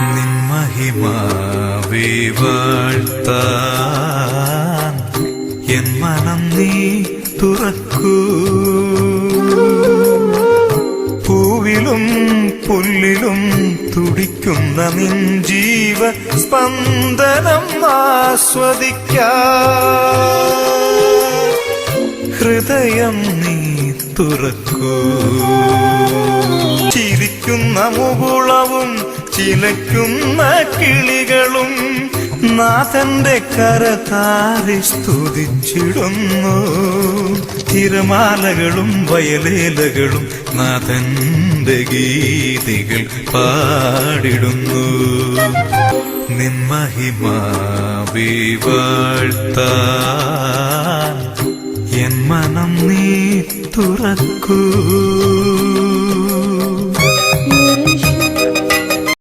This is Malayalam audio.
നിൻ മഹിമാവേ വാഴ്ത്താൻ എൻ മനം നീ തുറക്കൂ. പൂവിലും പുല്ലിലും തുടിക്കുന്ന നിൻ ജീവ സ്പന്ദനം ആസ്വദിക്കാൻ ഹൃദയം നീ തുറക്കൂ. ചിരിക്കുന്ന മുകുളവും ചിലയ്ക്കുന്ന കിളികളും നാഥന്റെ കരതാരി സ്തുതിച്ചിടുന്നു. തിരമാലകളും വയലേലകളും നാഥന്റെ ഗീതികൾ പാടിടുന്നു. നിൻ മഹിമാവേ വാഴ്ത്താൻ എൻ മനം നീ തുറക്കൂ.